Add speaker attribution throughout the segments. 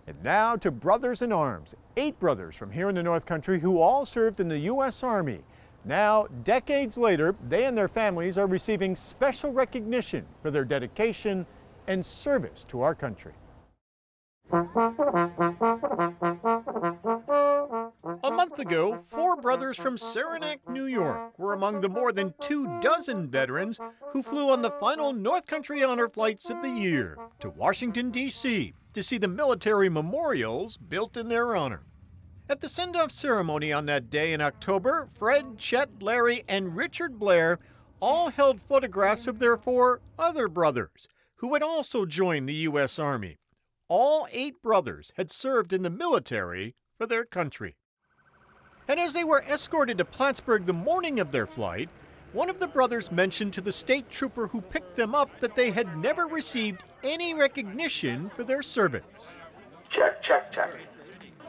Speaker 1: And now to Brothers in Arms, 8 brothers from here in the North Country who all served in the U.S. Army. Now, decades later, they and their families are receiving special recognition for their dedication and service to our country. A month ago, 4 brothers from Saranac, New York were among the more than 24 veterans who flew on the final North Country honor flights of the year to Washington, D.C. to see the military memorials built in their honor. At the send-off ceremony on that day in October, Fred, Chet, Larry, and Richard Blair all held photographs of their 4 other brothers who had also joined the U.S. Army. All 8 brothers had served in the military for their country. And as they were escorted to Plattsburgh the morning of their flight, one of the brothers mentioned to the state trooper who picked them up that they had never received any recognition for their service.
Speaker 2: Check, check, check.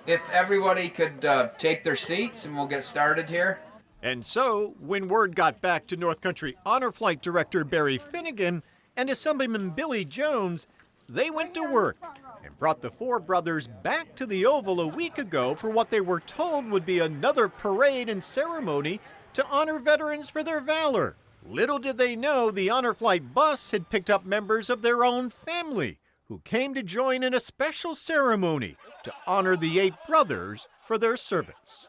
Speaker 3: If everybody could take their seats and we'll get started here.
Speaker 1: And so, when word got back to North Country Honor Flight Director Barry Finnegan and Assemblyman Billy Jones, they went to work and brought the 4 brothers back to the Oval a week ago for what they were told would be another parade and ceremony to honor veterans for their valor. Little did they know the Honor Flight bus had picked up members of their own family who came to join in a special ceremony to honor the 8 brothers for their service.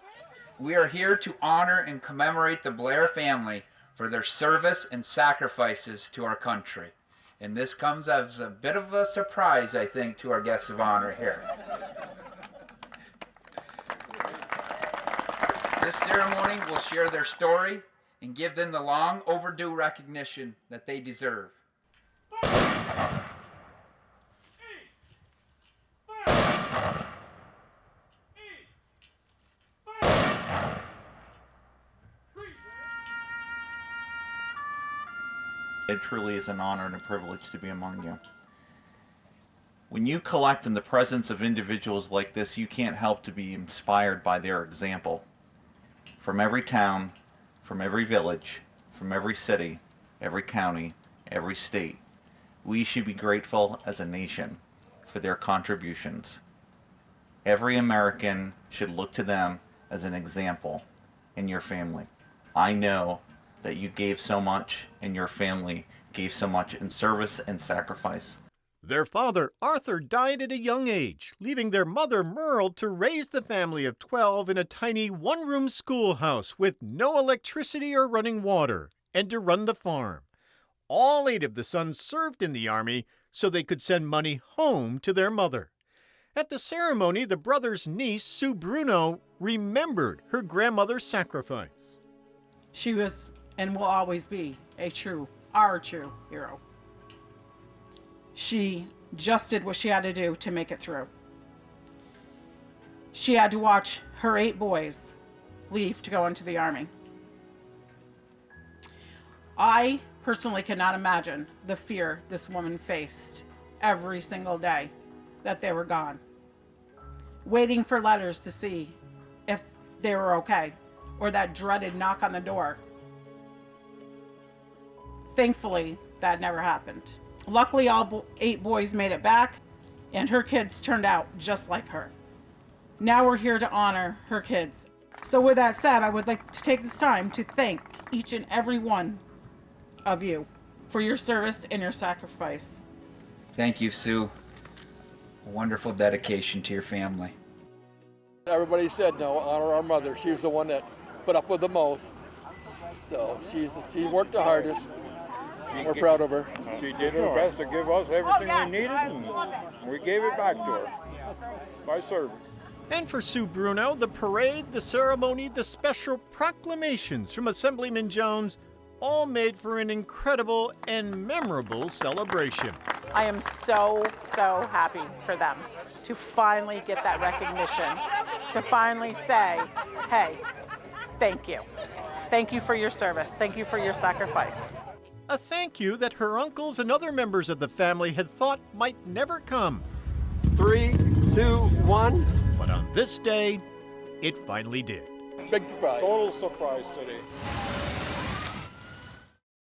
Speaker 3: We are here to honor and commemorate the Blair family for their service and sacrifices to our country. And this comes as a bit of a surprise, I think, to our guests of honor here. This ceremony will share their story and give them the long overdue recognition that they deserve.
Speaker 4: It truly is an honor and a privilege to be among you. When you collect in the presence of individuals like this, you can't help to be inspired by their example. From every town, from every village, from every city, every county, every state, we should be grateful as a nation for their contributions. Every American should look to them as an example in your family. I know that you gave so much and your family gave so much in service and sacrifice.
Speaker 1: Their father, Arthur, died at a young age, leaving their mother, Merle, to raise the family of 12 in a tiny one-room schoolhouse with no electricity or running water, and to run the farm. All 8 of the sons served in the Army so they could send money home to their mother. At the ceremony, the brothers' niece, Sue Bruno, remembered her grandmother's sacrifice.
Speaker 5: She was and will always be our true hero. She just did what she had to do to make it through. She had to watch her 8 boys leave to go into the Army. I personally cannot imagine the fear this woman faced every single day that they were gone, waiting for letters to see if they were okay, or that dreaded knock on the door. Thankfully, that never happened. Luckily, all 8 boys made it back, and her kids turned out just like her. Now we're here to honor her kids. So with that said, I would like to take this time to thank each and every one of you for your service and your sacrifice.
Speaker 3: Thank you, Sue. A wonderful dedication to your family.
Speaker 6: Everybody said, no, honor our mother. She was the one that put up with the most. So she worked the hardest. We're proud of her.
Speaker 7: She did her best to give us everything we needed, and we gave it back to her by serving.
Speaker 1: And for Sue Bruno, the parade, the ceremony, the special proclamations from Assemblyman Jones all made for an incredible and memorable celebration.
Speaker 8: I am so happy for them to finally get that recognition, to finally say, hey, thank you. Thank you for your service. Thank you for your sacrifice.
Speaker 1: A thank you that her uncles and other members of the family had thought might never come.
Speaker 6: 3, 2, 1.
Speaker 1: But on this day, it finally did.
Speaker 6: Big surprise.
Speaker 7: Total surprise today.